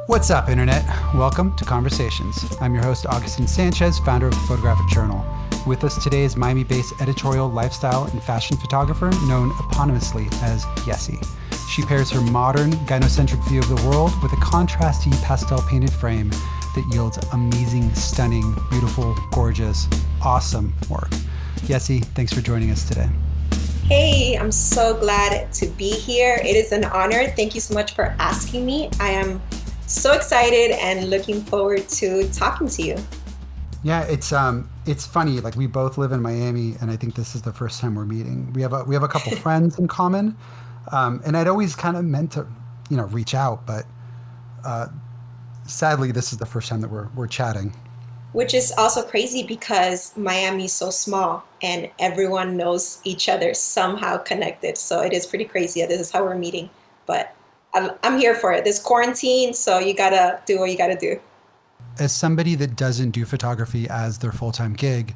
What's up, Internet? Welcome to Conversations. I'm your host, Agustin Sanchez, founder of the Photographic Journal. With us today is Miami-based editorial, lifestyle, and fashion photographer known eponymously as Yesi. She pairs her modern, gynocentric view of the world with a contrasty pastel-painted frame that yields amazing, stunning, beautiful, gorgeous, awesome work. Yesi, thanks for joining us today. Hey, I'm so glad to be here. It is an honor. Thank you so much for asking me. I am so excited and looking forward to talking to you. Yeah, it's funny. Like, we both live in Miami, and I think this is the first time we're meeting. We have a couple friends in common, and I'd always kind of meant to, reach out, but sadly, this is the first time that we're chatting. Which is also crazy because Miami is so small and everyone knows each other, somehow connected. So it is pretty crazy that this is how we're meeting. But I'm here for it. This quarantine, so you gotta do what you gotta do. As somebody that doesn't do photography as their full-time gig,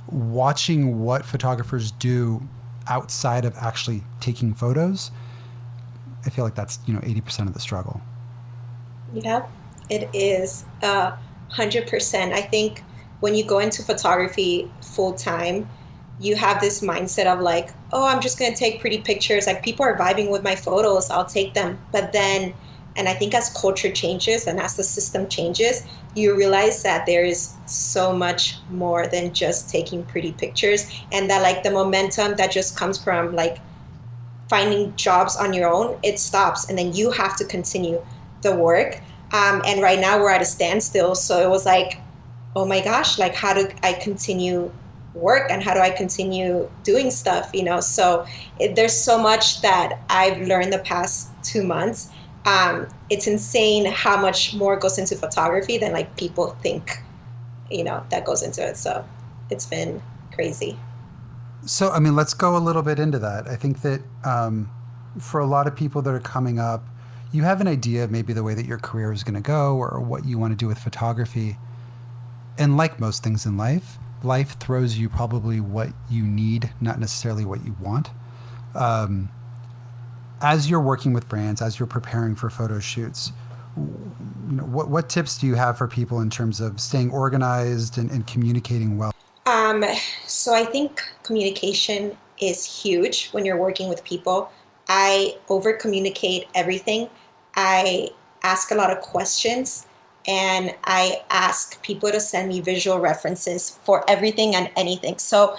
watching what photographers do outside of actually taking photos, I feel like that's 80% of the struggle. Yeah, it is 100%. I think when you go into photography full time, you have this mindset of like, oh, I'm just gonna take pretty pictures. Like, people are vibing with my photos, I'll take them. But then, and I think as culture changes and as the system changes, you realize that there is so much more than just taking pretty pictures, and that like the momentum that just comes from like finding jobs on your own, it stops, and then you have to continue the work. And right now we're at a standstill. So it was like, oh my gosh, like, how do I continue work and how do I continue doing stuff? So there's so much that I've learned the past 2 months. It's insane how much more goes into photography than like people think, that goes into it. So it's been crazy. So, let's go a little bit into that. I think that for a lot of people that are coming up, you have an idea of maybe the way that your career is going to go or what you want to do with photography. And like most things in life throws you probably what you need, not necessarily what you want. As you're working with brands, as you're preparing for photo shoots, what tips do you have for people in terms of staying organized and communicating well? So I think communication is huge when you're working with people. I over communicate everything. I ask a lot of questions, and I ask people to send me visual references for everything and anything. So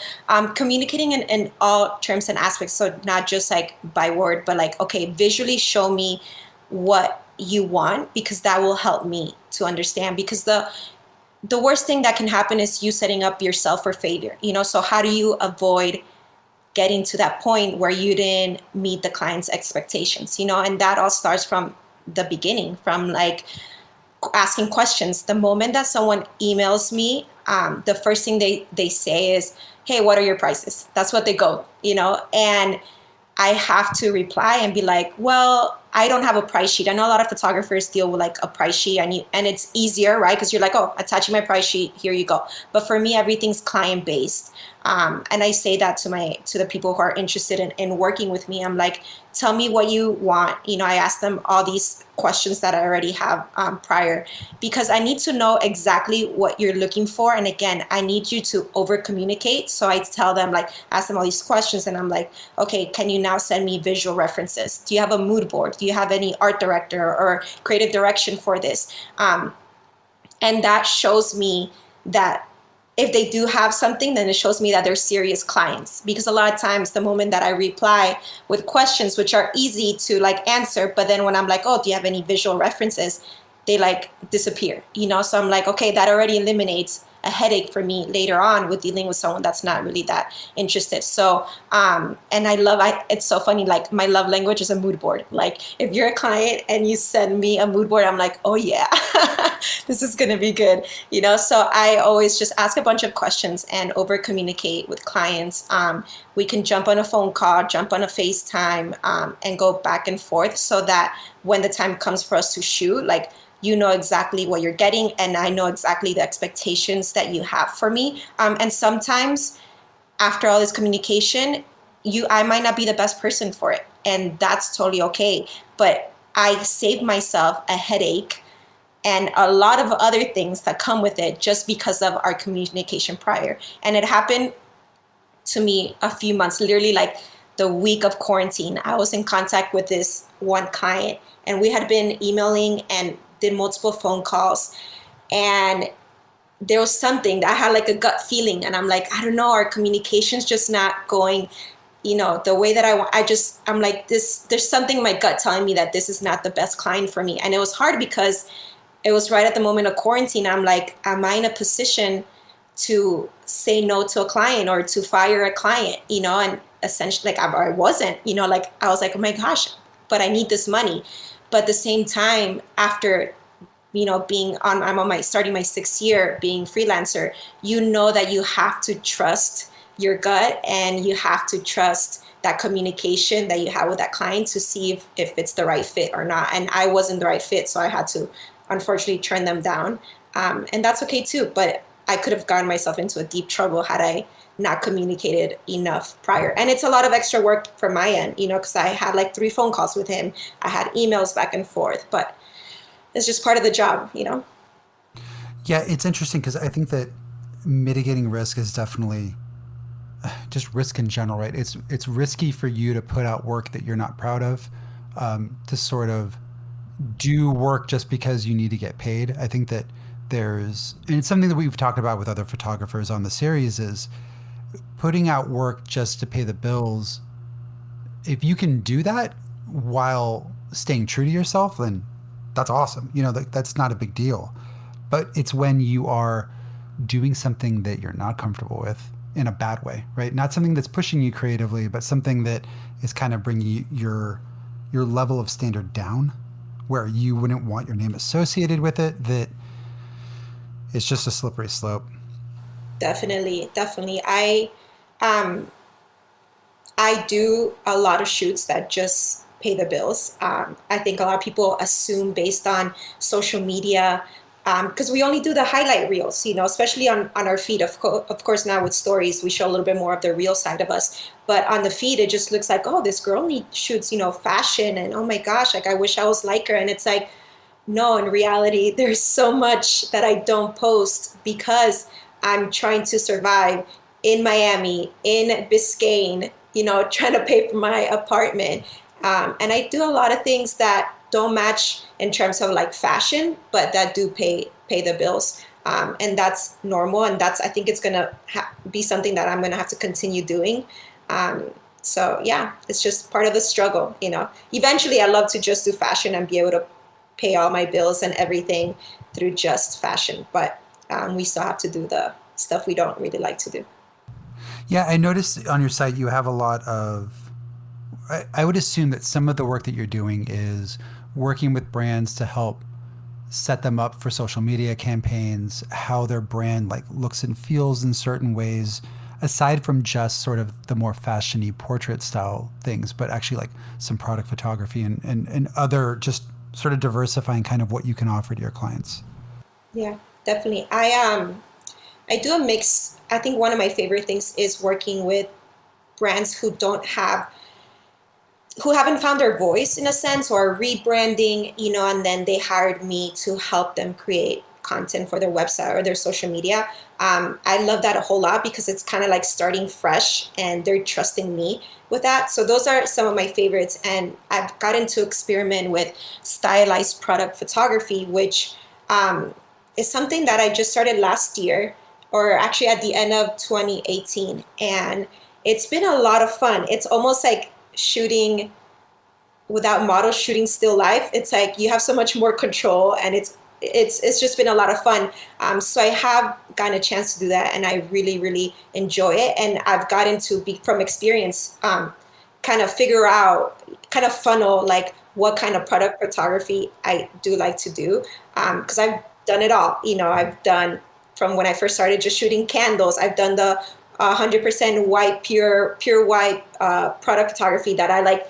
communicating in all terms and aspects. So not just like by word, but like, okay, visually show me what you want, because that will help me to understand. Because the worst thing that can happen is you setting up yourself for failure. So how do you avoid getting to that point where you didn't meet the client's expectations? And that all starts from the beginning, from like asking questions. The moment that someone emails me, the first thing they say is, hey, what are your prices? That's what they go, and I have to reply and be like, well, I don't have a price sheet. I know a lot of photographers deal with like a price sheet, and it's easier, right? Because you're like, oh, attaching my price sheet, here you go. But for me, everything's client based. And I say that to the people who are interested in working with me. I'm like, tell me what you want. I ask them all these questions that I already have prior, because I need to know exactly what you're looking for. And again, I need you to over communicate. So I tell them, like, ask them all these questions, and I'm like, okay, can you now send me visual references? Do you have a mood board? Do you have any art director or creative direction for this? And that shows me that if they do have something, then it shows me that they're serious clients. Because a lot of times the moment that I reply with questions, which are easy to like answer, but then when I'm like, oh, do you have any visual references? They like disappear, So I'm like, okay, that already eliminates a headache for me later on with dealing with someone that's not really that interested. So, and it's so funny, like my love language is a mood board. Like if you're a client and you send me a mood board, I'm like, oh yeah, this is going to be good. So I always just ask a bunch of questions and over communicate with clients. We can jump on a phone call, jump on a FaceTime, and go back and forth, so that when the time comes for us to shoot, like, you know exactly what you're getting, and I know exactly the expectations that you have for me. And sometimes after all this communication, I might not be the best person for it, and that's totally okay. But I saved myself a headache and a lot of other things that come with it just because of our communication prior. And it happened to me a few months, literally like the week of quarantine. I was in contact with this one client, and we had been emailing and did multiple phone calls. And there was something that I had like a gut feeling, and I'm like, I don't know, our communication's just not going, the way that I want. I'm like, there's something in my gut telling me that this is not the best client for me. And it was hard because it was right at the moment of quarantine. I'm like, am I in a position to say no to a client or to fire a client, and essentially like I wasn't, like I was like, oh my gosh, but I need this money. But at the same time, after starting my 6th year being freelancer, that you have to trust your gut, and you have to trust that communication that you have with that client to see if it's the right fit or not. And I wasn't the right fit, so I had to unfortunately turn them down. And that's okay too, but I could have gotten myself into a deep trouble had I not communicated enough prior. And it's a lot of extra work from my end, because I had like 3 phone calls with him. I had emails back and forth, but it's just part of the job. Yeah, it's interesting because I think that mitigating risk is definitely just risk in general, right? It's risky for you to put out work that you're not proud of, to sort of do work just because you need to get paid. I think that and it's something that we've talked about with other photographers on the series, is putting out work just to pay the bills. If you can do that while staying true to yourself, then that's awesome. That's not a big deal. But it's when you are doing something that you're not comfortable with in a bad way, right? Not something that's pushing you creatively, but something that is kind of bringing your level of standard down, where you wouldn't want your name associated with it, that it's just a slippery slope. Definitely. I do a lot of shoots that just pay the bills. I think a lot of people assume based on social media, because we only do the highlight reels, especially on our feed. Of course, now with stories, we show a little bit more of the real side of us. But on the feed, it just looks like, oh, this girl shoots, fashion, and oh my gosh, like I wish I was like her. And it's like, no, in reality, there's so much that I don't post because I'm trying to survive in Miami, in Biscayne, trying to pay for my apartment. And I do a lot of things that don't match in terms of like fashion, but that do pay the bills. And that's normal. And I think it's going to be something that I'm going to have to continue doing. So yeah, it's just part of the struggle, Eventually, I love to just do fashion and be able to pay all my bills and everything through just fashion. But we still have to do the stuff we don't really like to do. Yeah, I noticed on your site you have a lot of, I would assume that some of the work that you're doing is working with brands to help set them up for social media campaigns, how their brand like looks and feels in certain ways, aside from just sort of the more fashion-y portrait style things, but actually like some product photography and other, just sort of diversifying kind of what you can offer to your clients. Yeah, definitely. I do a mix. I think one of my favorite things is working with brands who haven't found their voice in a sense, or rebranding, and then they hired me to help them create content for their website or their social media. I love that a whole lot because it's kind of like starting fresh and they're trusting me with that. So those are some of my favorites. And I've gotten to experiment with stylized product photography, which is something that I just started last year, or actually at the end of 2018. And it's been a lot of fun. It's almost like shooting without models, shooting still life. It's like you have so much more control, and it's just been a lot of fun. So I have gotten a chance to do that, and I really, really enjoy it. And I've gotten to be from experience, kind of figure out, kind of funnel like what kind of product photography I do like to do, because I've done it all. I've done from when I first started just shooting candles. I've done the 100% white, pure white product photography that I like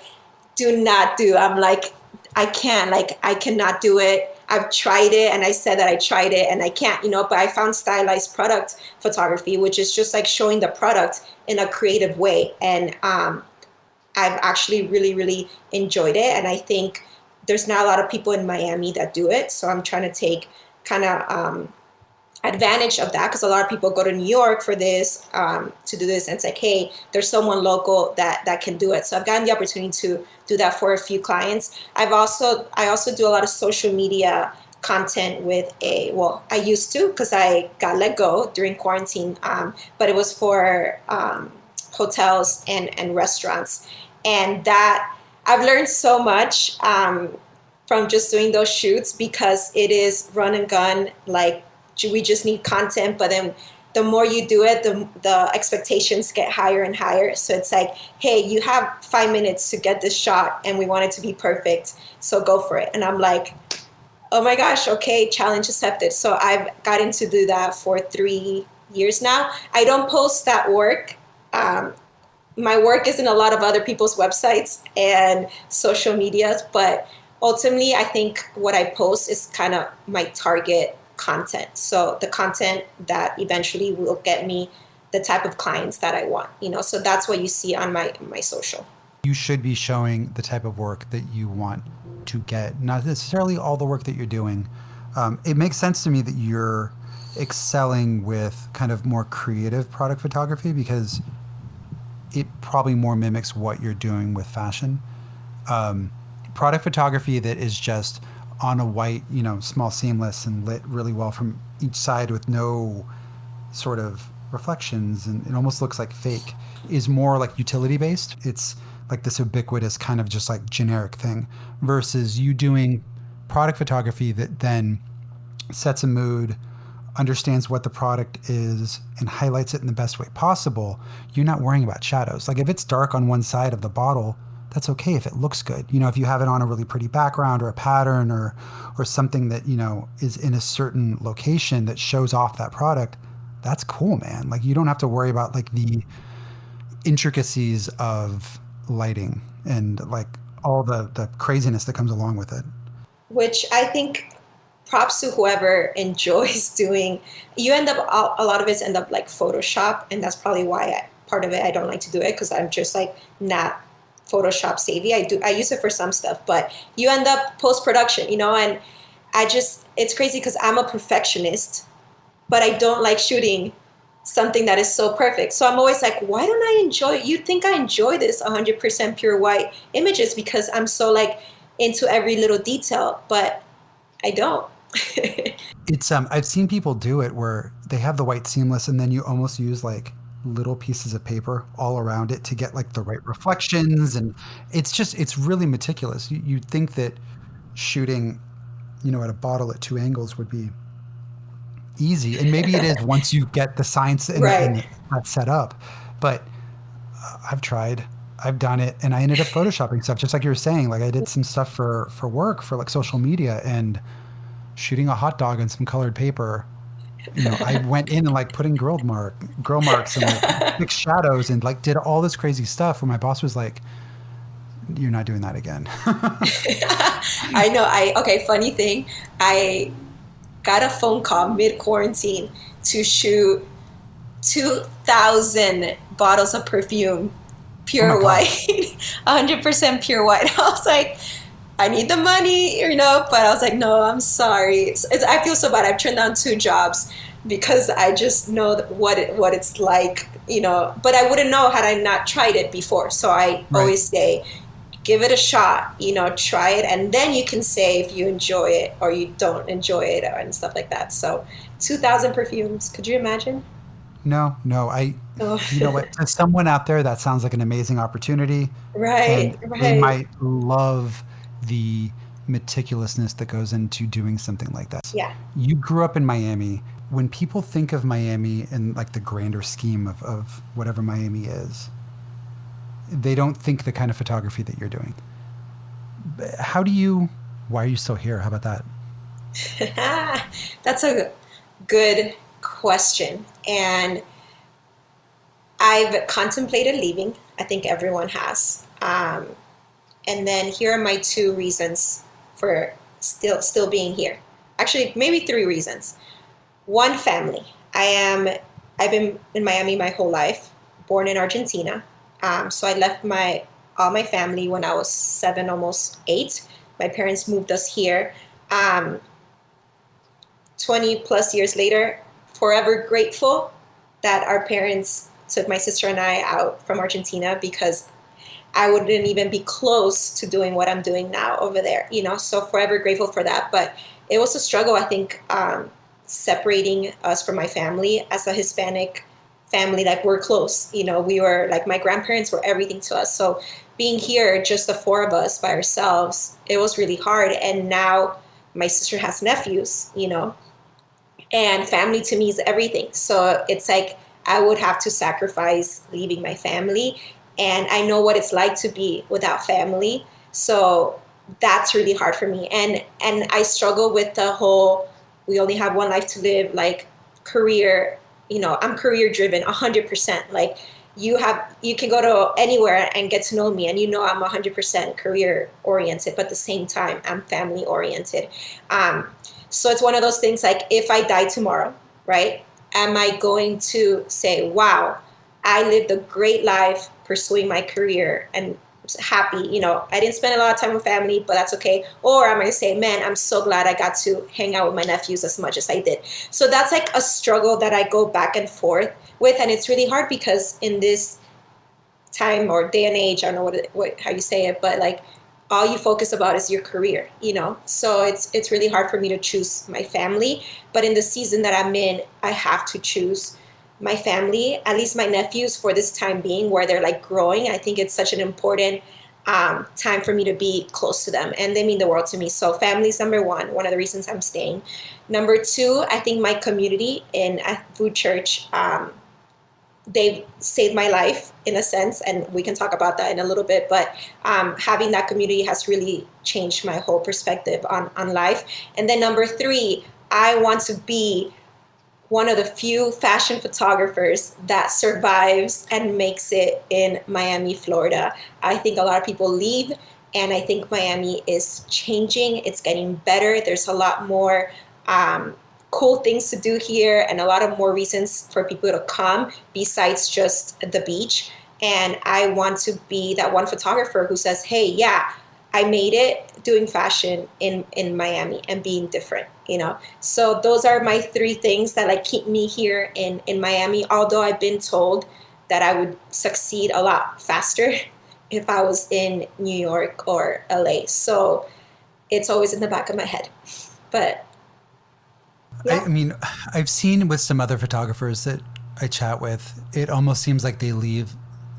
do not do. I'm like, I cannot do it. I've tried it, and I said that I tried it and I can't, but I found stylized product photography, which is just like showing the product in a creative way. And I've actually really, really enjoyed it. And I think there's not a lot of people in Miami that do it. So I'm trying to take kind of advantage of that, because a lot of people go to New York for this, to do this, and it's like, hey, there's someone local that can do it. So I've gotten the opportunity to do that for a few clients. I also do a lot of social media content with I used to, because I got let go during quarantine, but it was for hotels and restaurants, and that I've learned so much from just doing those shoots, because it is run and gun. Like, we just need content, but then the more you do it, the expectations get higher and higher. So it's like, hey, you have 5 minutes to get this shot and we want it to be perfect, so go for it. And I'm like, oh my gosh, okay, challenge accepted. So I've gotten to do that for 3 years now. I don't post that work. My work is in a lot of other people's websites and social medias, but ultimately I think what I post is kind of my target content. So the content that eventually will get me the type of clients that I want, so that's what you see on my social. You should be showing the type of work that you want to get, not necessarily all the work that you're doing. It makes sense to me that you're excelling with kind of more creative product photography, because it probably more mimics what you're doing with fashion. Product photography that is just on a white, small seamless and lit really well from each side with no sort of reflections, and it almost looks like fake, is more like utility based. It's like this ubiquitous kind of just like generic thing, versus you doing product photography that then sets a mood, understands what the product is, and highlights it in the best way possible. You're not worrying about shadows. Like, if it's dark on one side of the bottle, that's okay if it looks good. If you have it on a really pretty background or a pattern or something that, is in a certain location that shows off that product, that's cool, man. Like, you don't have to worry about like the intricacies of lighting and like all the craziness that comes along with it. Which I think props to whoever enjoys doing. You end up, a lot of it end up like Photoshop, and that's probably why part of it I don't like to do it, because I'm just like not Photoshop savvy. I use it for some stuff, but you end up post-production, and it's crazy because I'm a perfectionist, but I don't like shooting something that is so perfect. So I'm always like, why don't I enjoy it? You'd think I enjoy this 100% pure white images because I'm so like into every little detail, but I don't. It's I've seen people do it where they have the white seamless and then you almost use like little pieces of paper all around it to get like the right reflections, and it's really meticulous. You'd think that shooting, at a bottle at two angles would be easy, and maybe it is once you get the science and Right. that set up. But I've tried, I've done it, and I ended up photoshopping stuff, just like you were saying. Like, I did some stuff for work, for like social media, and shooting a hot dog on some colored paper. I went in and like put in grill marks and like fixed shadows and like did all this crazy stuff where my boss was like, "You're not doing that again." I know. Okay, funny thing. I got a phone call mid quarantine to shoot 2,000 bottles of perfume, Oh my pure god. white, 100% pure white. I was like, I need the money, but I was like, no, I'm sorry. I feel so bad. I've turned down 2 jobs because I just know what it's like, but I wouldn't know had I not tried it before. So I Right. always say, give it a shot, try it, and then you can say if you enjoy it or you don't enjoy it and stuff like that. So 2,000 perfumes, could you imagine? No. Oh, You know what? To someone out there, that sounds like an amazing opportunity, and right, they right. might love the meticulousness that goes into doing something like that. Yeah. You grew up in Miami. When people think of Miami in like the grander scheme of whatever Miami is, they don't think the kind of photography that you're doing. How do you, why are you still here? How about that? That's a good question. And I've contemplated leaving. I think everyone has. And then here are my 2 reasons for still being here. Actually, maybe 3 reasons. One, family. I've been in Miami my whole life, born in Argentina. So I left all my family when I was 7, almost 8, My parents moved us here. 20 plus years later, forever grateful that our parents took my sister and I out from Argentina, because I wouldn't even be close to doing what I'm doing now over there, so forever grateful for that. But it was a struggle, I think, separating us from my family as a Hispanic family. Like, we're close, we were like, my grandparents were everything to us. So being here, just the four of us by ourselves, it was really hard. And now my sister has nephews, and family to me is everything. So it's like, I would have to sacrifice leaving my family. And I know what it's like to be without family. So that's really hard for me. And I struggle with the whole, we only have one life to live, like, career, I'm career driven 100%. Like, you can go to anywhere and get to know me, and I'm 100% career oriented, but at the same time, I'm family oriented. So it's one of those things, like, if I die tomorrow, right, am I going to say, wow, I lived a great life pursuing my career and happy, I didn't spend a lot of time with family, but that's okay. Or am I going to say, man, I'm so glad I got to hang out with my nephews as much as I did. So that's like a struggle that I go back and forth with. And it's really hard, because in this time or day and age, I don't know how you say it, but like, all you focus about is your career, so it's really hard for me to choose my family. But in the season that I'm in, I have to choose my family, at least my nephews, for this time being, where they're like growing. I think it's such an important time for me to be close to them, and they mean the world to me. So family's number one of the reasons I'm staying. Number two, I think my community in Food Church, they've saved my life in a sense, and we can talk about that in a little bit, but having that community has really changed my whole perspective on life. And then number three, I want to be one of the few fashion photographers that survives and makes it in Miami, Florida. I think a lot of people leave, and I think Miami is changing. It's getting better. There's a lot more cool things to do here, and a lot of more reasons for people to come besides just the beach. And I want to be that one photographer who says, hey, yeah, I made it doing fashion in Miami and being different, So those are my three things that like keep me here in Miami, although I've been told that I would succeed a lot faster if I was in New York or LA. So it's always in the back of my head. But yeah. I mean, I've seen with some other photographers that I chat with, it almost seems like they lead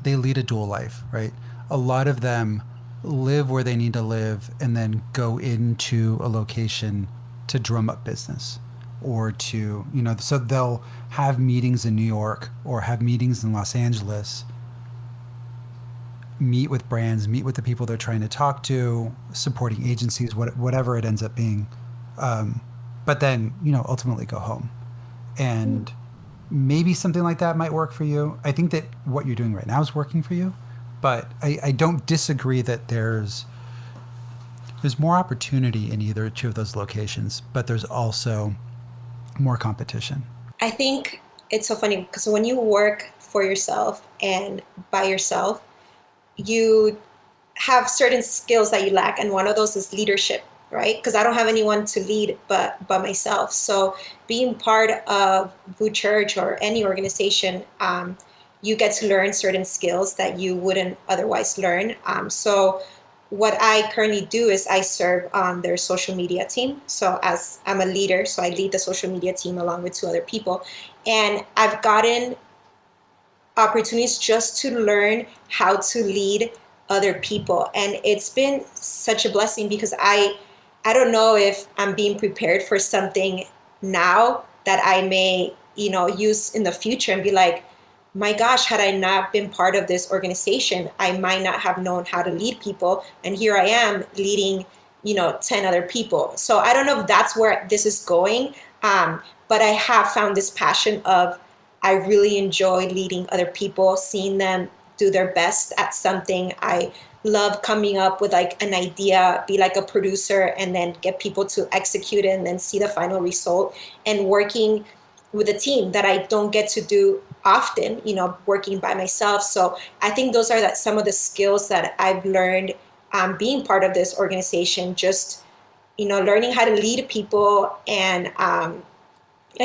a dual life, right? A lot of them live where they need to live and then go into a location to drum up business, or to, so they'll have meetings in New York or have meetings in Los Angeles, meet with brands, meet with the people they're trying to talk to, supporting agencies, whatever it ends up being. But then, ultimately go home. And maybe something like that might work for you. I think that what you're doing right now is working for you, but I don't disagree that there's more opportunity in either two of those locations, but there's also more competition. I think it's so funny, because when you work for yourself and by yourself, you have certain skills that you lack. And one of those is leadership, right? Because I don't have anyone to lead but myself. So being part of Food Church or any organization, you get to learn certain skills that you wouldn't otherwise learn. So what I currently do is I serve on their social media team. So as I'm a leader, so I lead the social media team along with two other people. And I've gotten opportunities just to learn how to lead other people. And it's been such a blessing, because I don't know if I'm being prepared for something now that I may, use in the future and be like, my gosh, had I not been part of this organization, I might not have known how to lead people. And here I am leading, 10 other people. So I don't know if that's where this is going. But I have found this passion of, I really enjoy leading other people, seeing them do their best at something. I love coming up with like an idea, be like a producer, and then get people to execute it and then see the final result, and working with a team that I don't get to do often, working by myself. So I think those are some of the skills that I've learned being part of this organization, just, learning how to lead people and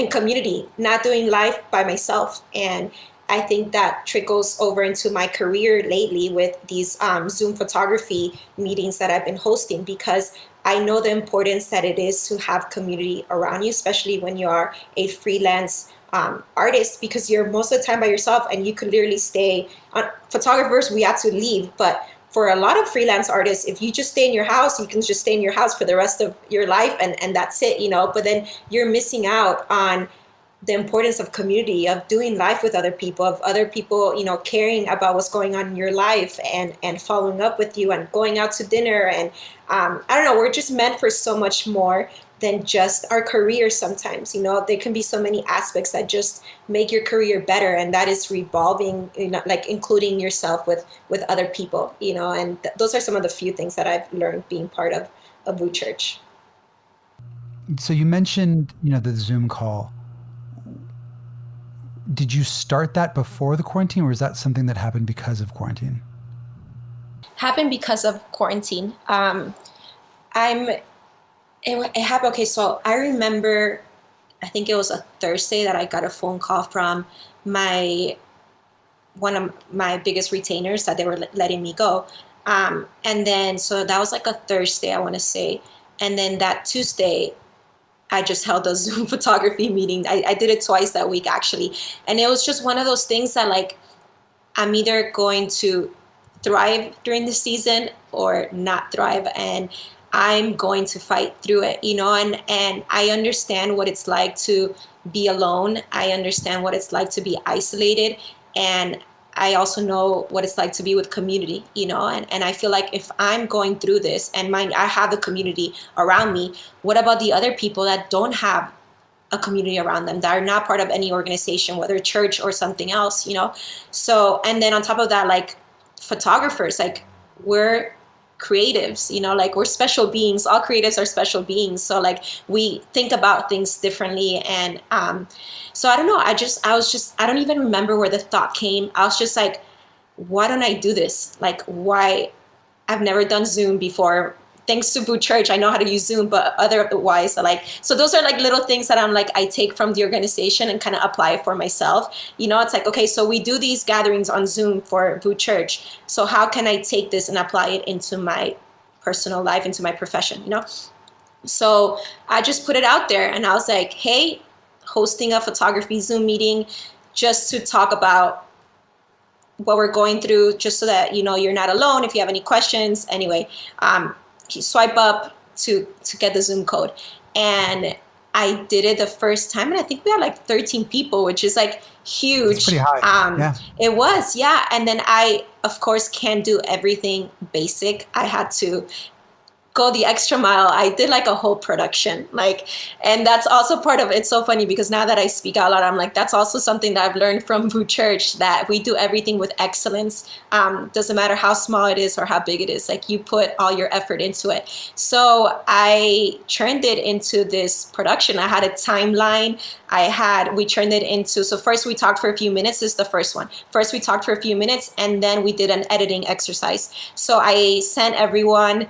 community, not doing life by myself. And I think that trickles over into my career lately with these Zoom photography meetings that I've been hosting, because I know the importance that it is to have community around you, especially when you are a freelance artist, because you're most of the time by yourself and you could literally stay on. Photographers, we have to leave, but for a lot of freelance artists, if you just stay in your house, you can just stay in your house for the rest of your life, and that's it, but then you're missing out on the importance of community, of doing life with other people, of other people, caring about what's going on in your life, and following up with you and going out to dinner. And I don't know, we're just meant for so much more than just our career sometimes. There can be so many aspects that just make your career better, and that is revolving, like including yourself with other people, and those are some of the few things that I've learned being part of Boo Church. So you mentioned, the Zoom call. Did you start that before the quarantine, or is that something that happened because of quarantine? Happened because of quarantine. It happened. Okay, so I remember, I think it was a Thursday that I got a phone call from one of my biggest retainers that they were letting me go. And then, so that was like a Thursday, I want to say. And then that Tuesday, I just held a Zoom photography meeting. I did it twice that week, actually. And it was just one of those things that, like, I'm either going to thrive during the season or not thrive. And I'm going to fight through it, and I understand what it's like to be alone. I understand what it's like to be isolated. And I also know what it's like to be with community, and I feel like if I'm going through this, and I have the community around me, what about the other people that don't have a community around them, that are not part of any organization, whether church or something else, So, and then on top of that, like, photographers, like, we're creatives, like, we're special beings. All creatives are special beings. So, like, we think about things differently. And so I don't know, I don't even remember where the thought came. I was just like, why don't I do this? Like, why? I've never done Zoom before. Thanks to Boo Church, I know how to use Zoom, but otherwise, like, so those are like little things that I'm like, I take from the organization and kind of apply it for myself. It's like, okay, so we do these gatherings on Zoom for Boo Church. So how can I take this and apply it into my personal life, into my profession, So I just put it out there, and I was like, hey, hosting a photography Zoom meeting just to talk about what we're going through, just so that, you're not alone. If you have any questions, anyway, swipe up to get the Zoom code. And I did it the first time, and I think we had like 13 people, which is like huge. It's pretty high. Yeah. It was, yeah. And then I, of course, can't do everything basic. I had to go the extra mile. I did like a whole production, like, and that's also part of it's so funny because now that I speak out loud, I'm like, that's also something that I've learned from Boo Church, that we do everything with excellence. Doesn't matter how small it is or how big it is, like, you put all your effort into it. So I turned it into this production. I had a timeline. We turned it into, so first we talked for a few minutes. This is the first one. First we talked for a few minutes, and then we did an editing exercise. So I sent everyone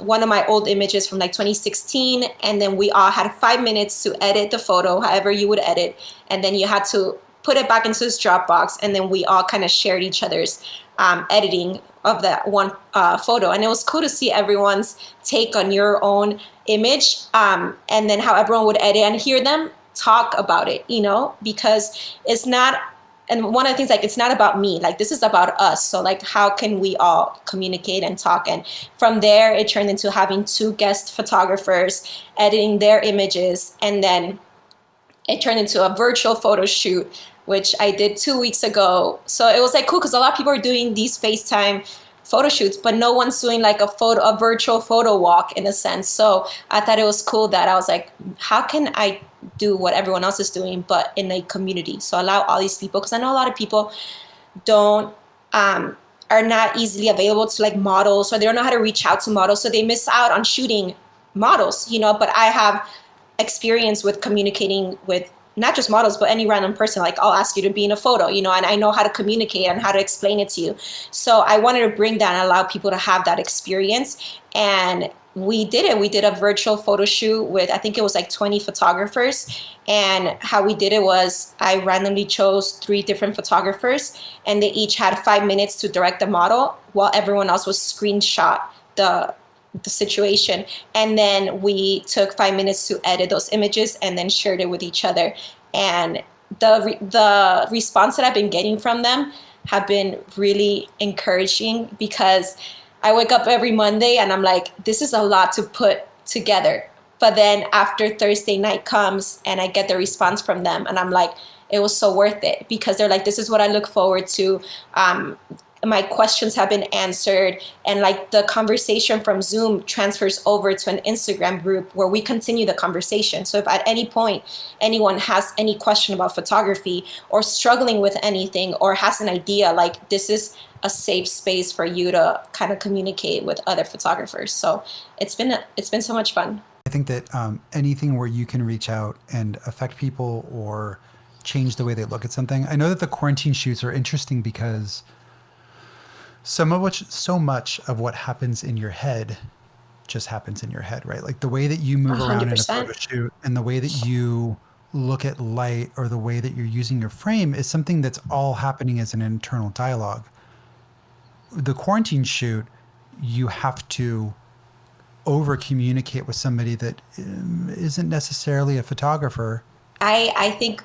one of my old images from like 2016, and then we all had 5 minutes to edit the photo however you would edit, and then you had to put it back into this Dropbox, and then we all kind of shared each other's editing of that one photo. And it was cool to see everyone's take on your own image, and then how everyone would edit, and hear them talk about it, because it's not. And one of the things, like, it's not about me, like, this is about us. So, like, how can we all communicate and talk? And from there, it turned into having 2 guest photographers editing their images. And then it turned into a virtual photo shoot, which I did 2 weeks ago. So it was like cool, because a lot of people are doing these FaceTime photo shoots, but no one's doing like a virtual photo walk, in a sense. So I thought it was cool that I was like, how can I do what everyone else is doing, but in a community? So allow all these people, because I know a lot of people are not easily available to like models, or they don't know how to reach out to models, so they miss out on shooting models, but I have experience with communicating with not just models, but any random person. Like I'll ask you to be in a photo, and I know how to communicate and how to explain it to you. So I wanted to bring that and allow people to have that experience. And we did it. We did a virtual photo shoot with, I think it was like 20 photographers. And how we did it was I randomly chose 3 different photographers, and they each had 5 minutes to direct the model while everyone else was screenshot the situation. And then we took 5 minutes to edit those images and then shared it with each other. And the response that I've been getting from them have been really encouraging, because I wake up every Monday and I'm like, this is a lot to put together. But then after Thursday night comes and I get the response from them, and I'm like, it was so worth it, because they're like, this is what I look forward to. My questions have been answered, and like the conversation from Zoom transfers over to an Instagram group where we continue the conversation. So if at any point anyone has any question about photography or struggling with anything or has an idea, like this is a safe space for you to kind of communicate with other photographers. So it's been so much fun. I think that anything where you can reach out and affect people or change the way they look at something. I know that the quarantine shoots are interesting because so much of what happens in your head just happens in your head, right? Like the way that you move around in a 100%. photo shoot and the way that you look at light or the way that you're using your frame is something that's all happening as an internal dialogue. The quarantine shoot, you have to over communicate with somebody that isn't necessarily a photographer. I think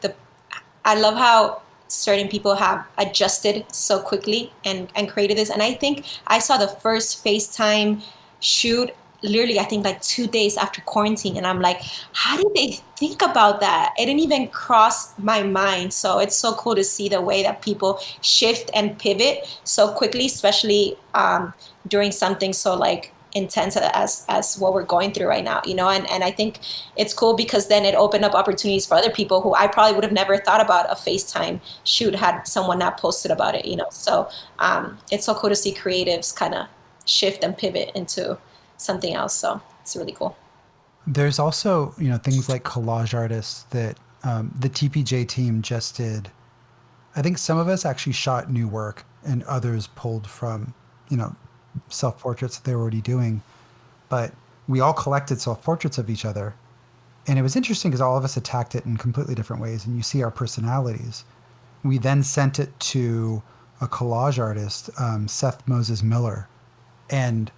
I love how certain people have adjusted so quickly and created this. And I think I saw the first FaceTime shoot literally, I think like 2 days after quarantine. And I'm like, how did they think about that? It didn't even cross my mind. So it's so cool to see the way that people shift and pivot so quickly, especially during something so like intense as what we're going through right now, and I think it's cool because then it opened up opportunities for other people who I probably would have never thought about a FaceTime shoot had someone not posted about it, so it's so cool to see creatives kind of shift and pivot into something else. So it's really cool. There's also things like collage artists that the TPJ team just did. I think some of us actually shot new work and others pulled from self-portraits that they were already doing, but we all collected self-portraits of each other, and it was interesting because all of us attacked it in completely different ways, and you see our personalities. We then sent it to a collage artist, Seth Moses Miller, and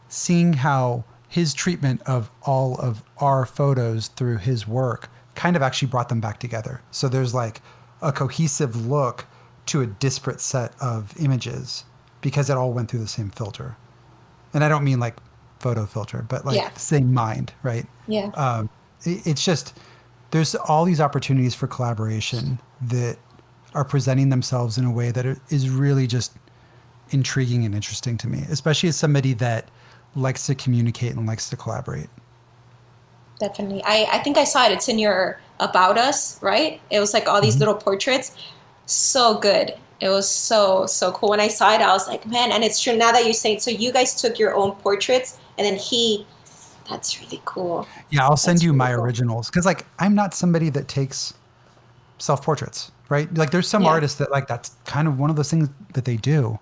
seeing how his treatment of all of our photos through his work kind of actually brought them back together. So there's like a cohesive look to a disparate set of images because it all went through the same filter. And I don't mean like photo filter, but like the same mind, right? Yeah. It's just, there's all these opportunities for collaboration that are presenting themselves in a way that is really just intriguing and interesting to me, especially as somebody that likes to communicate and likes to collaborate. Definitely. I think I saw it. It's in your About Us, right? It was like all these little portraits. So good. It was so cool. When I saw it, I was like, man, and it's true now that you say it. So you guys took your own portraits and then that's really cool. Yeah, I'll send That's you really my cool. originals because like I'm not somebody that takes self-portraits, right? Like there's some Yeah. artists that like that's kind of one of those things that they do.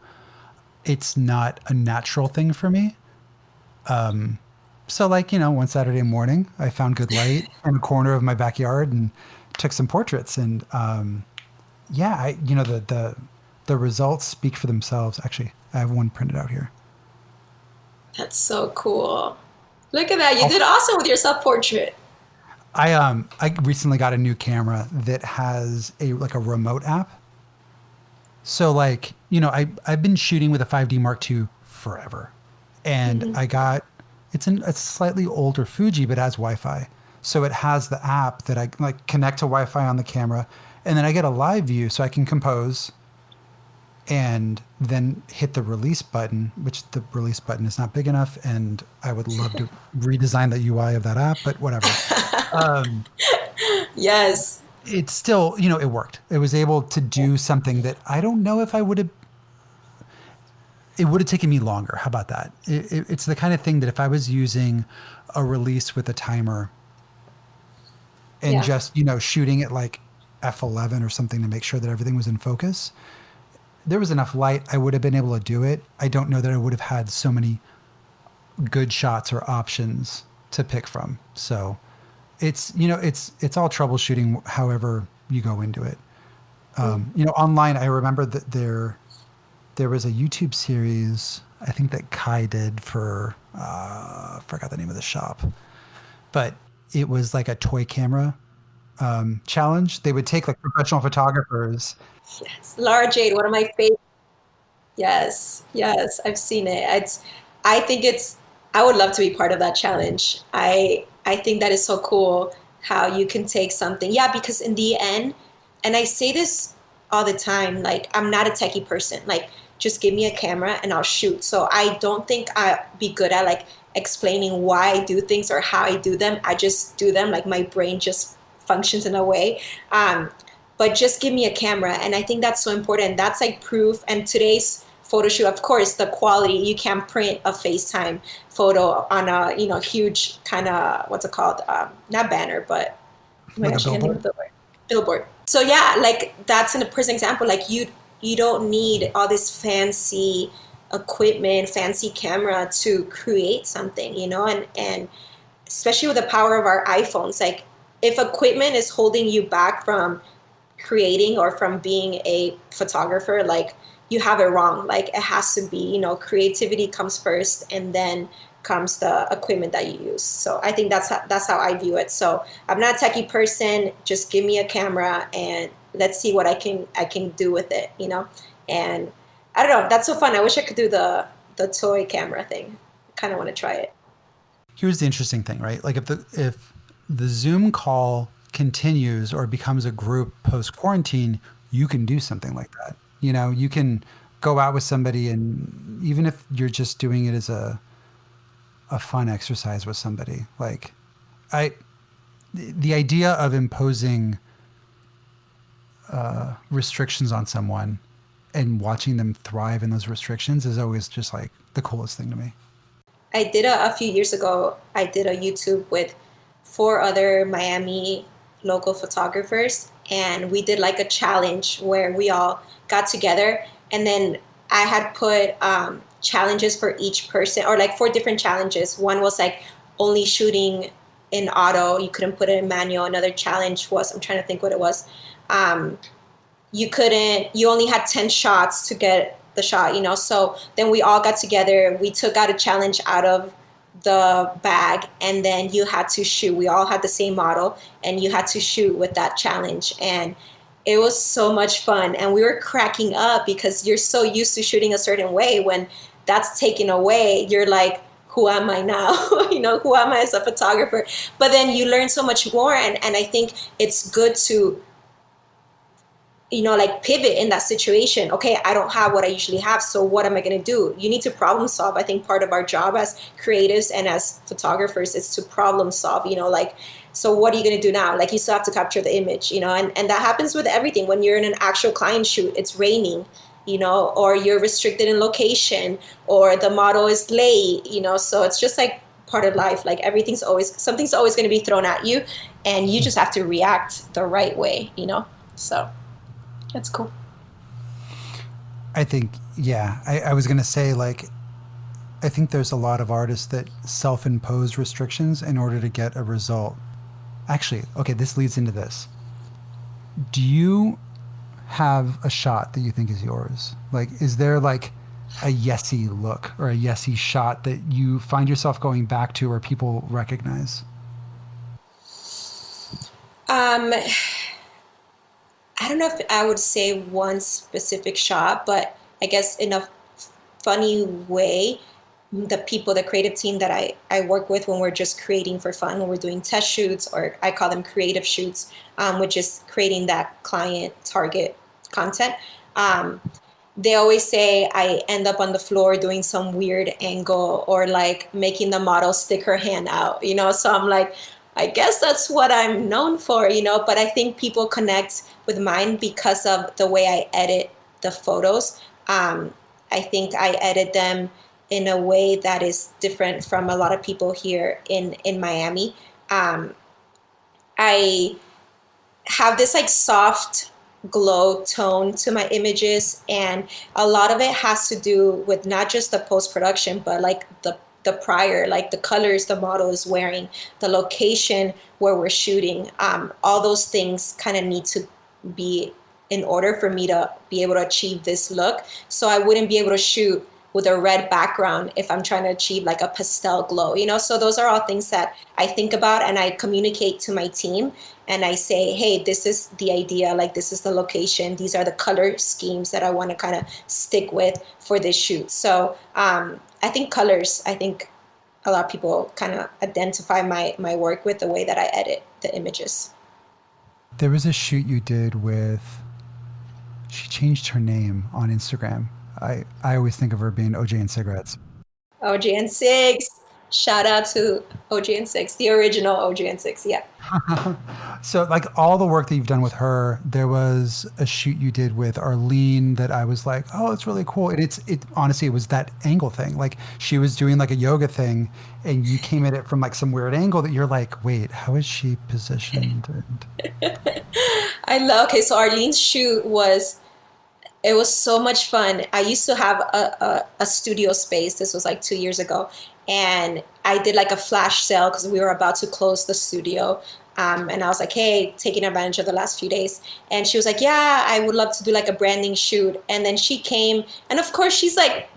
It's not a natural thing for me. So like, one Saturday morning, I found good light in a corner of my backyard and took some portraits. And the results speak for themselves. Actually, I have one printed out here. That's so cool. Look at that. You did awesome with your self-portrait. I recently got a new camera that has a remote app. So like, I've been shooting with a 5D Mark II forever. And I got, it's a slightly older Fuji, but it has Wi-Fi. So it has the app that I like connect to Wi-Fi on the camera. And then I get a live view so I can compose and then hit the release button, which the release button is not big enough. And I would love to redesign the UI of that app, but whatever. Yes. It's still, it worked. It was able to do something that I don't know if it would have taken me longer. How about that? It's the kind of thing that if I was using a release with a timer and Yeah. just, shooting at like f11 or something to make sure that everything was in focus. There was enough light. I would have been able to do it. I don't know that I would have had so many good shots or options to pick from. So it's all troubleshooting however you go into it. Online, I remember that there was a YouTube series, I think that Kai did for, I forgot the name of the shop, but it was like a toy camera challenge. They would take like professional photographers. Yes. Lara Jade, one of my favorite. Yes, yes, I've seen it. I think I would love to be part of that challenge. I think that is so cool how you can take something. Yeah, because in the end, and I say this all the time, like I'm not a techie person. Like just give me a camera and I'll shoot. So I don't think I'd be good at like explaining why I do things or how I do them. I just do them. Like my brain just functions in a way. Um, but just give me a camera, and I think that's so important. That's like proof. And today's photo shoot, of course, the quality, you can't print a FaceTime photo on a huge kind of, what's it called, not banner, but oh my Like a gosh, I can't think billboard. of the word, billboard. So yeah, like that's an person example. Like you don't need all this fancy equipment, fancy camera to create something, and especially with the power of our iPhones. Like if equipment is holding you back from creating or from being a photographer, like you have it wrong. Like it has to be, creativity comes first, and then comes the equipment that you use. So I think that's how I view it. So I'm not a techie person. Just give me a camera and let's see what I can do with it. And I don't know. That's so fun. I wish I could do the toy camera thing. I kind of want to try it. Here's the interesting thing, right? Like if the Zoom call continues or becomes a group post quarantine, you can do something like that. You can go out with somebody, and even if you're just doing it as a fun exercise with somebody, like I the idea of imposing restrictions on someone and watching them thrive in those restrictions is always just like the coolest thing to me. I did a few years ago, I did a YouTube with four other Miami local photographers, and we did like a challenge where we all got together, and then I had put challenges for each person, or like four different challenges. One was like only shooting in auto, you couldn't put it in manual. Another challenge was, I'm trying to think what it was. Um, you only had 10 shots to get the shot, so then we all got together, we took out a challenge out of the bag, and then you had to shoot. We all had the same model, and you had to shoot with that challenge, and it was so much fun. And we were cracking up because you're so used to shooting a certain way. When that's taken away, you're like, who am I now? Who am I as a photographer? But then you learn so much more, and I think it's good to like pivot in that situation. Okay, I don't have what I usually have, so what am I going to do? You need to problem solve. I think part of our job as creatives and as photographers is to problem solve, like, so what are you going to do now? Like, you still have to capture the image, and that happens with everything. When you're in an actual client shoot, it's raining, or you're restricted in location, or the model is late, so it's just like part of life. Like something's always going to be thrown at you, and you just have to react the right way, so that's cool. I think, yeah, I was going to say, like, I think there's a lot of artists that self impose restrictions in order to get a result. Actually, okay, this leads into this. Do you have a shot that you think is yours? Like, is there like a Yesi look or a Yesi shot that you find yourself going back to or people recognize? Um, I don't know if I would say one specific shot, but I guess in a funny way, the creative team that I work with, when we're just creating for fun, when we're doing test shoots, or I call them creative shoots, which is creating that client target content. Um, they always say I end up on the floor doing some weird angle, or like making the model stick her hand out, So I'm like, I guess that's what I'm known for, But I think people connect with mine because of the way I edit the photos. I think I edit them in a way that is different from a lot of people here in Miami. Um, I have this like soft glow tone to my images, and a lot of it has to do with not just the post production, but like the prior, like the colors the model is wearing, the location where we're shooting. All those things kind of need to be in order for me to be able to achieve this look. So I wouldn't be able to shoot with a red background if I'm trying to achieve like a pastel glow, you know? So those are all things that I think about and I communicate to my team, and I say, hey, this is the idea, like this is the location, these are the color schemes that I want to kind of stick with for this shoot. So I think colors, I think a lot of people kind of identify my work with the way that I edit the images. There was a shoot you did with, she changed her name on Instagram. I always think of her being OJ and Cigarettes. OGN6. Shout out to OGN6, the original OGN6. Yeah. So, like all the work that you've done with her, there was a shoot you did with Arlene that I was like, oh, it's really cool. And it honestly, it was that angle thing. Like she was doing like a yoga thing, and you came at it from like some weird angle that you're like, wait, how is she positioned? Okay, so Arlene's shoot was, it was so much fun. I used to have a studio space. This was like 2 years ago. And I did like a flash sale because we were about to close the studio. And I was like, hey, taking advantage of the last few days. And she was like, yeah, I would love to do like a branding shoot. And then she came. And of course, she's like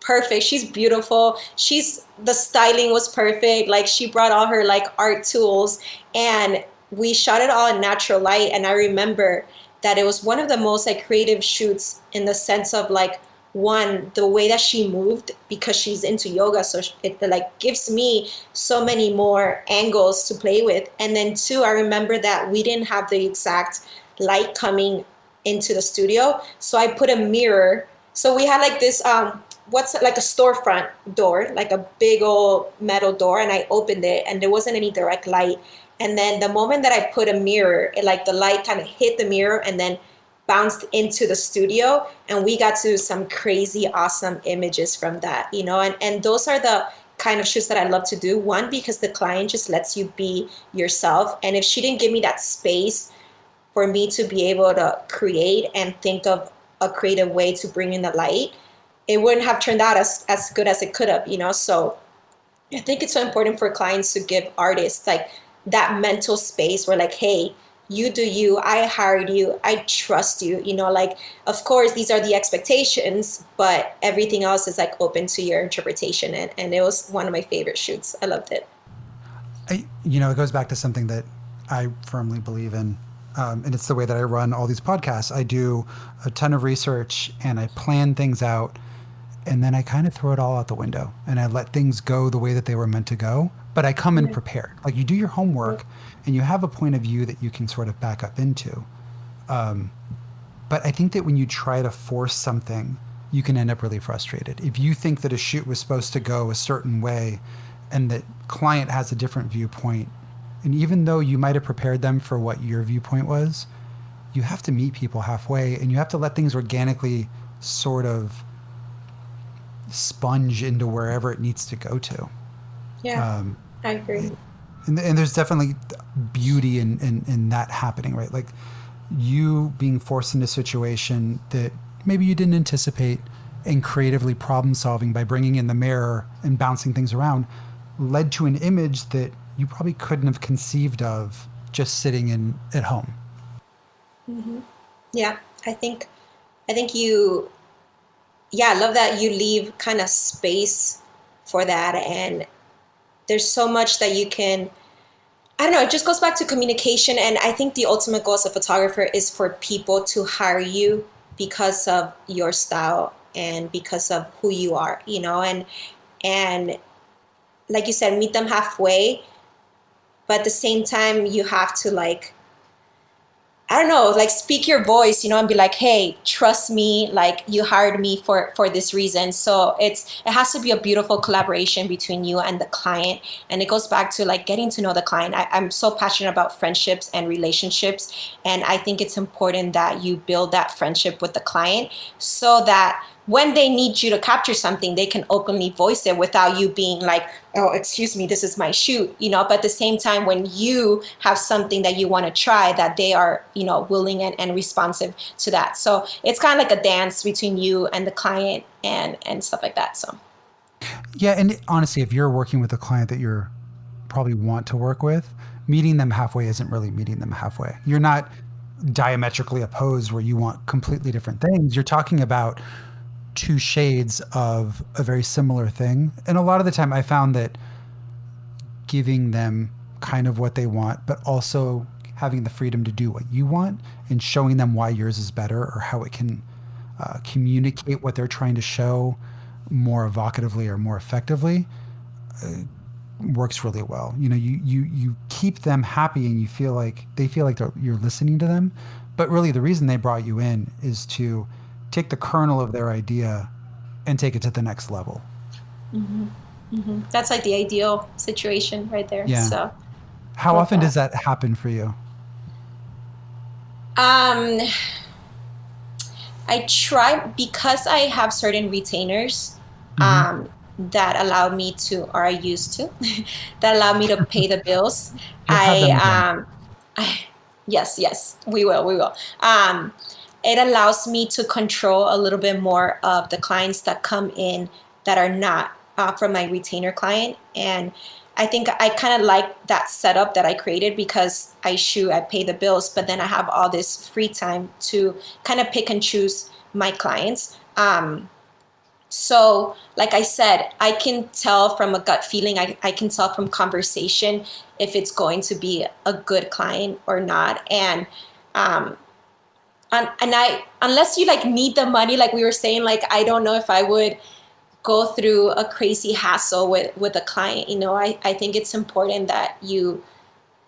perfect. She's beautiful. The styling was perfect. Like she brought all her like art tools, and we shot it all in natural light. And I remember that it was one of the most like creative shoots in the sense of like, one, the way that she moved, because she's into yoga, so it like gives me so many more angles to play with. And then two, I remember that we didn't have the exact light coming into the studio, so I put a mirror. So we had like this what's like a storefront door, like a big old metal door, and I opened it and there wasn't any direct light. And then the moment that I put a mirror, like the light kind of hit the mirror and then bounced into the studio, and we got to do some crazy awesome images from that, you know. And those are the kind of shoots that I love to do. One, because the client just lets you be yourself, and if she didn't give me that space for me to be able to create and think of a creative way to bring in the light, it wouldn't have turned out as good as it could have, you know. So I think it's so important for clients to give artists like that mental space where like, hey, you do you, I hired you, I trust you, you know, like, of course, these are the expectations, but everything else is like open to your interpretation. And it was one of my favorite shoots. I loved it. It goes back to something that I firmly believe in. And it's the way that I run all these podcasts. I do a ton of research and I plan things out, and then I kind of throw it all out the window and I let things go the way that they were meant to go. But I come in prepared. Like you do your homework and you have a point of view that you can sort of back up into. But I think that when you try to force something, you can end up really frustrated. If you think that a shoot was supposed to go a certain way and the client has a different viewpoint, and even though you might have prepared them for what your viewpoint was, you have to meet people halfway and you have to let things organically sort of sponge into wherever it needs to go to. Yeah, I agree. And there's definitely beauty in that happening, right? Like you being forced into a situation that maybe you didn't anticipate, and creatively problem solving by bringing in the mirror and bouncing things around led to an image that you probably couldn't have conceived of just sitting in at home. Yeah, I think you, yeah, I love that you leave kind of space for that. And there's so much that you can, I don't know, it just goes back to communication. And I think the ultimate goal as a photographer is for people to hire you because of your style and because of who you are, you know. And like you said, meet them halfway, but at the same time you have to like, I don't know, like speak your voice, you know, and be like, hey, trust me, like you hired me for this reason. So it has to be a beautiful collaboration between you and the client. And it goes back to like getting to know the client. I'm so passionate about friendships and relationships. And I think it's important that you build that friendship with the client so that when they need you to capture something, they can openly voice it without you being like, oh, excuse me, this is my shoot, but at the same time, when you have something that you want to try, that they are, willing and responsive to that. So it's kind of like a dance between you and the client and stuff like that. So Yeah, and honestly, if you're working with a client that you're probably want to work with, meeting them halfway isn't really meeting them halfway. You're not diametrically opposed where you want completely different things. You're talking about two shades of a very similar thing. And a lot of the time I found that giving them kind of what they want, but also having the freedom to do what you want and showing them why yours is better or how it can communicate what they're trying to show more evocatively or more effectively works really well. You keep them happy and you feel like they feel like you're listening to them. But really the reason they brought you in is to take the kernel of their idea and take it to the next level. that's like the ideal situation right there. Yeah. So How love often does that. that happen for you? Um, I try because I have certain retainers Hmm. that allow me to, or I used to, that allow me to pay the bills. We'll have them again. I yes, yes, we will. It allows me to control a little bit more of the clients that come in that are not from my retainer client, and I think I kind of like that setup that I created because I pay the bills, but then I have all this free time to kind of pick and choose my clients. So, like I said, I can tell from a gut feeling, I can tell from conversation if it's going to be a good client or not. Um, and I, unless you like need the money, like we were saying, like I don't know if I would go through a crazy hassle with a client. I think it's important that you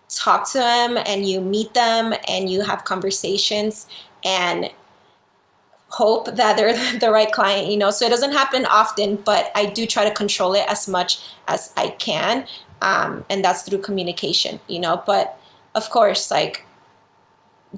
talk to them and you meet them and you have conversations and hope that they're the right client, so it doesn't happen often, but I do try to control it as much as I can, and that's through communication, but of course, like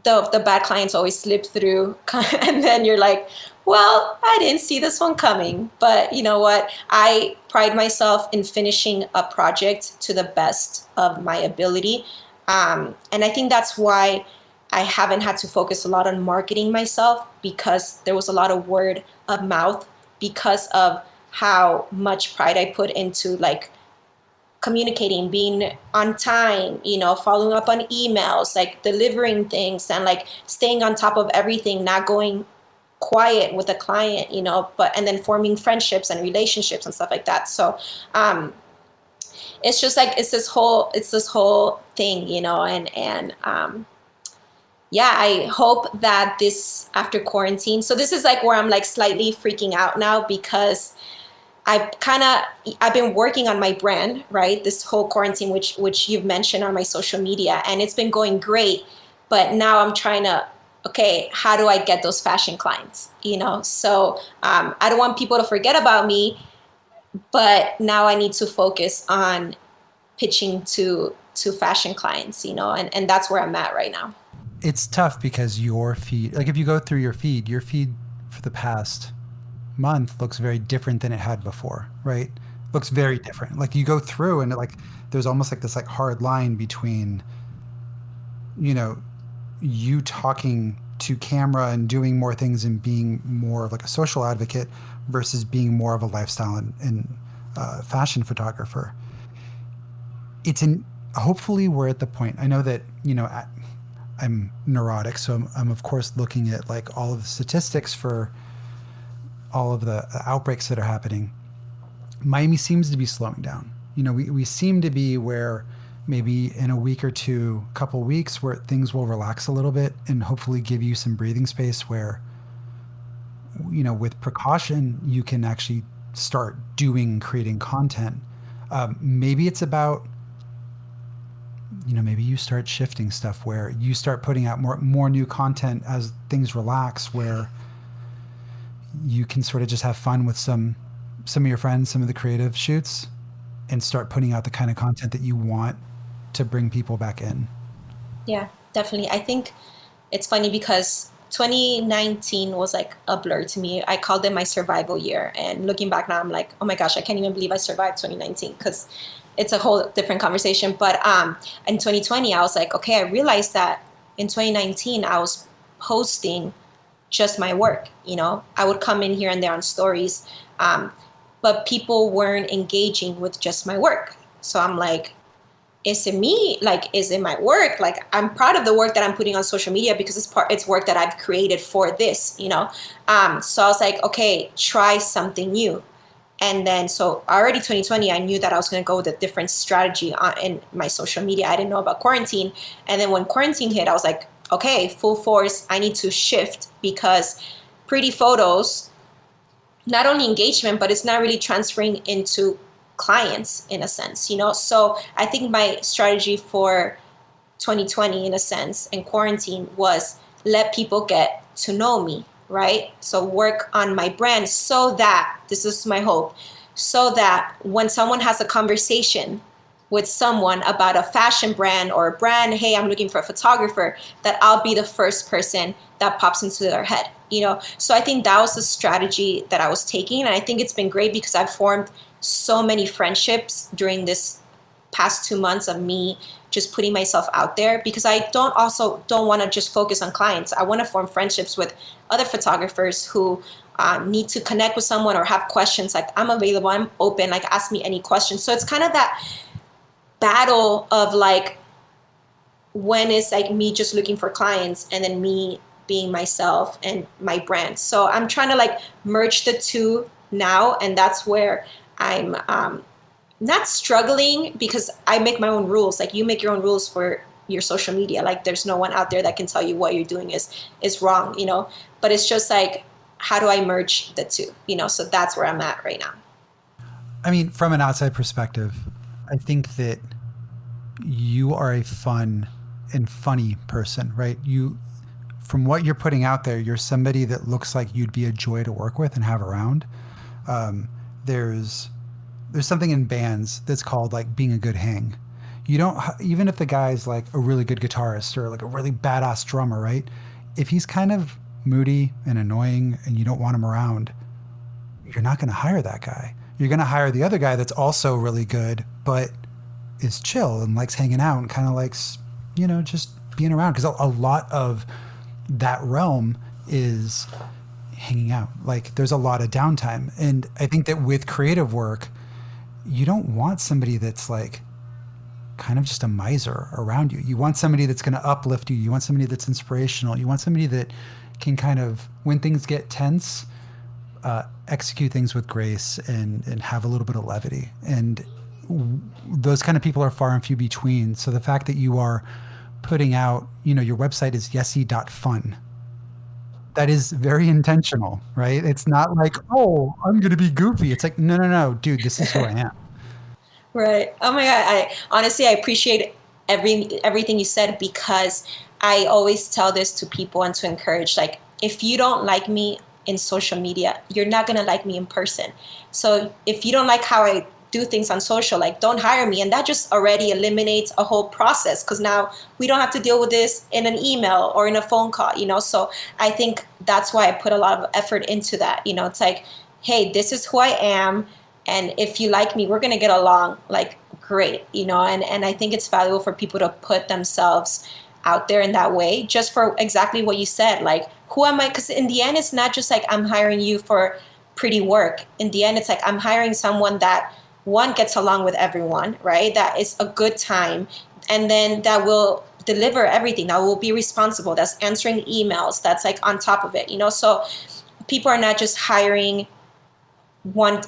the bad clients always slip through and then you're like, well, I didn't see this one coming. But you know what, I pride myself in finishing a project to the best of my ability, and I think that's why I haven't had to focus a lot on marketing myself, because there was a lot of word of mouth because of how much pride I put into like communicating, being on time, following up on emails, like delivering things and like staying on top of everything, not going quiet with a client, but and then forming friendships and relationships and stuff like that. So it's just like it's this whole thing, and yeah, I hope that this after quarantine. So this is like where I'm like slightly freaking out now because I've been working on my brand, right? This whole quarantine, which you've mentioned on my social media, and it's been going great. But now I'm trying to, okay, how do I get those fashion clients? So I don't want people to forget about me, but now I need to focus on pitching to fashion clients, and that's where I'm at right now. It's tough because your feed, like if you go through your feed for the past month looks very different than it had before, right? Looks very different. Like you go through and like there's almost like this like hard line between, you know, you talking to camera and doing more things and being more of like a social advocate versus being more of a lifestyle and fashion photographer. It's in hopefully we're at the point. I know that I'm neurotic, so I'm of course looking at like all of the statistics for all of the outbreaks that are happening. Miami seems to be slowing down. We seem to be where maybe in a week or two, couple weeks, where things will relax a little bit and hopefully give you some breathing space where, with precaution, you can actually start doing, creating content. Maybe it's about, maybe you start shifting stuff where you start putting out more new content as things relax, where you can sort of just have fun with some of your friends, some of the creative shoots, and start putting out the kind of content that you want to bring people back in. Yeah, definitely. I think it's funny because 2019 was like a blur to me. I called it my survival year. And looking back now, I'm like, oh my gosh, I can't even believe I survived 2019 because it's a whole different conversation. But in 2020, I was like, okay, I realized that in 2019, I was posting just my work. I would come in here and there on stories, but people weren't engaging with just my work. So I'm like, is it me? Like, is it my work? Like, I'm proud of the work that I'm putting on social media because it's work that I've created for this, So I was like, okay, try something new. And then, so already 2020, I knew that I was going to go with a different strategy in my social media. I didn't know about quarantine. And then when quarantine hit, I was like, okay, full force, I need to shift because pretty photos, not only engagement, but it's not really transferring into clients in a sense, So I think my strategy for 2020 in a sense and quarantine was let people get to know me, right? So work on my brand so that, this is my hope, so that when someone has a conversation with someone about a fashion brand or a brand, hey, I'm looking for a photographer, that I'll be the first person that pops into their head, So I think that was the strategy that I was taking. And I think it's been great because I've formed so many friendships during this past 2 months of me just putting myself out there, because I don't want to just focus on clients. I want to form friendships with other photographers who need to connect with someone or have questions. Like, I'm available, I'm open, like, ask me any questions. So it's kind of that battle of like, when is like me just looking for clients and then me being myself and my brand. So I'm trying to like merge the two now, and that's where I'm not struggling, because I make my own rules. Like, you make your own rules for your social media. Like, there's no one out there that can tell you what you're doing is wrong, but it's just like, how do I merge the two, So that's where I'm at right now. I mean, from an outside perspective, I think that you are a fun and funny person, right? From what you're putting out there, you're somebody that looks like you'd be a joy to work with and have around. There's something in bands that's called like being a good hang. You don't, even if the guy's like a really good guitarist or like a really badass drummer, right? If he's kind of moody and annoying and you don't want him around, you're not going to hire that guy. You're going to hire the other guy that's also really good, but is chill and likes hanging out and kind of likes, just being around. Because a lot of that realm is hanging out. Like, there's a lot of downtime. And I think that with creative work, you don't want somebody that's like kind of just a miser around you. You want somebody that's going to uplift you. You want somebody that's inspirational. You want somebody that can kind of, when things get tense, execute things with grace and have a little bit of levity. And those kind of people are far and few between. So the fact that you are putting out, your website is yesi.fun. That is very intentional, right? It's not like, oh, I'm going to be goofy. It's like, no, dude, this is who I am. Right. Oh my God. I appreciate everything you said, because I always tell this to people and to encourage, like, if you don't like me in social media, you're not going to like me in person. So if you don't like how I do things on social, like, don't hire me. And that just already eliminates a whole process, because now we don't have to deal with this in an email or in a phone call, So I think that's why I put a lot of effort into that. It's like, hey, this is who I am. And if you like me, we're going to get along, like, great, and I think it's valuable for people to put themselves out there in that way, just for exactly what you said. Like, who am I? Because in the end, it's not just like I'm hiring you for pretty work. In the end, it's like I'm hiring someone that, one, gets along with everyone, right? That is a good time. And then that will deliver everything, that will be responsible, that's answering emails, that's like on top of it, So people are not just hiring one,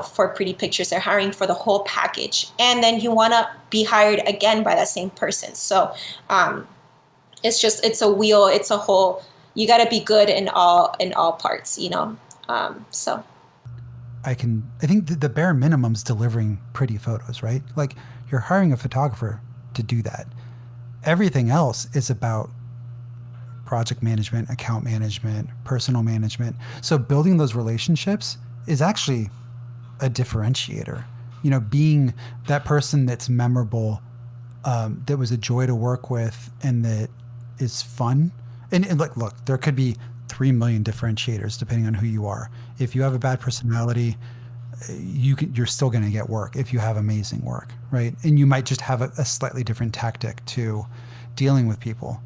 for pretty pictures, they're hiring for the whole package. And then you want to be hired again by that same person. So it's a wheel, it's a whole, you got to be good in all parts, so. I think the bare minimum is delivering pretty photos, right? Like, you're hiring a photographer to do that. Everything else is about project management, account management, personal management. So building those relationships is actually a differentiator. Being that person that's memorable, that was a joy to work with, and that is fun And look, there could be 3 million differentiators depending on who you are. If you have a bad personality, you're still going to get work if you have amazing work, right? And you might just have a slightly different tactic to dealing with people.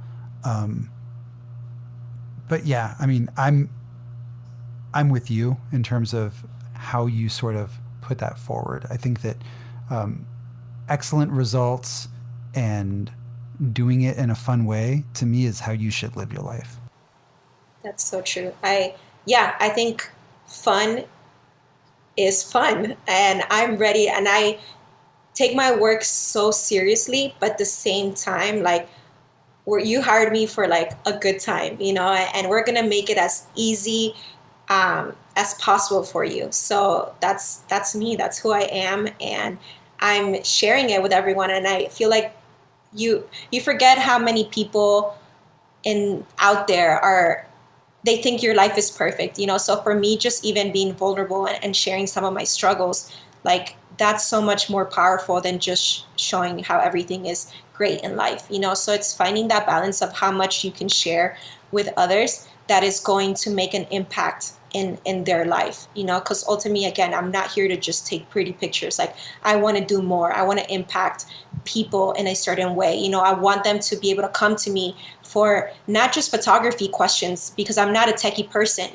But yeah, I mean, I'm with you in terms of how you sort of put that forward. I think that excellent results and doing it in a fun way, to me, is how you should live your life. That's so true. I think fun is fun, and I'm ready, and I take my work so seriously, but at the same time, like, you hired me for like a good time, and we're gonna make it as easy as possible for you. So that's me. That's who I am, and I'm sharing it with everyone. And I feel like you forget how many people out there they think your life is perfect, So for me, just even being vulnerable and sharing some of my struggles, like, that's so much more powerful than just showing how everything is great in life, So it's finding that balance of how much you can share with others that is going to make an impact in their life, because ultimately, again, I'm not here to just take pretty pictures. Like, I want to do more. I want to impact people in a certain way. I want them to be able to come to me for not just photography questions, because I'm not a techie person,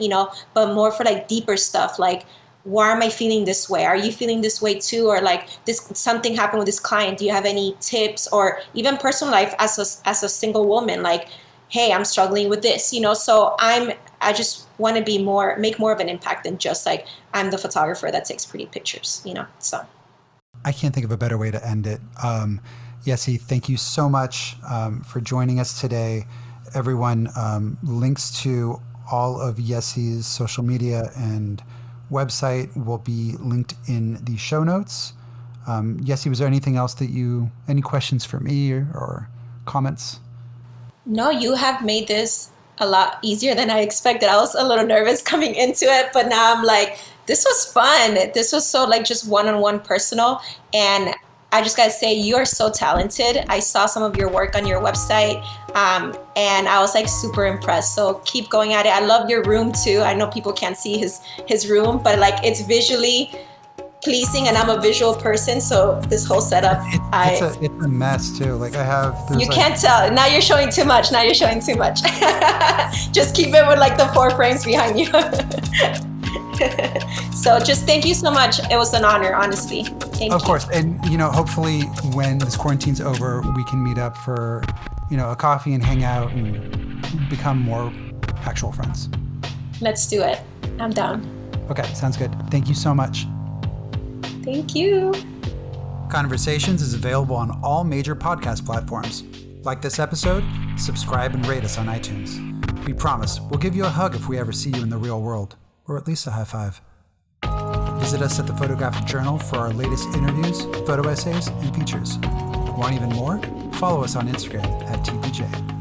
but more for like deeper stuff. Like, why am I feeling this way? Are you feeling this way too? Or like, something happened with this client. Do you have any tips? Or even personal life as a single woman, like, hey, I'm struggling with this, So I just want to make more of an impact than just like, I'm the photographer that takes pretty pictures, So I can't think of a better way to end it. Yesi, thank you so much for joining us today. Everyone, links to all of Yesi's social media and website will be linked in the show notes. Yesi, was there anything else any questions for me or comments? No, you have made this a lot easier than I expected. I was a little nervous coming into it, but now I'm like, this was fun. This was so like just one-on-one personal. And I just gotta say, you are so talented. I saw some of your work on your website, and I was like super impressed. So keep going at it. I love your room too. I know people can't see his room, but like, it's visually pleasing, and I'm a visual person, so this whole setup, it's a mess too. Like, you can't tell. Now you're showing too much. Just keep it with like the 4 frames behind you. So just thank you so much. It was an honor, honestly. Thank you. Of course. And, hopefully when this quarantine's over, we can meet up for, a coffee and hang out and become more actual friends. Let's do it. I'm down. Okay. Sounds good. Thank you so much. Thank you. Conversations is available on all major podcast platforms. Like this episode, subscribe and rate us on iTunes. We promise we'll give you a hug if we ever see you in the real world, or at least a high five. Visit us at the Photographic Journal for our latest interviews, photo essays, and features. Want even more? Follow us on Instagram @TPJ.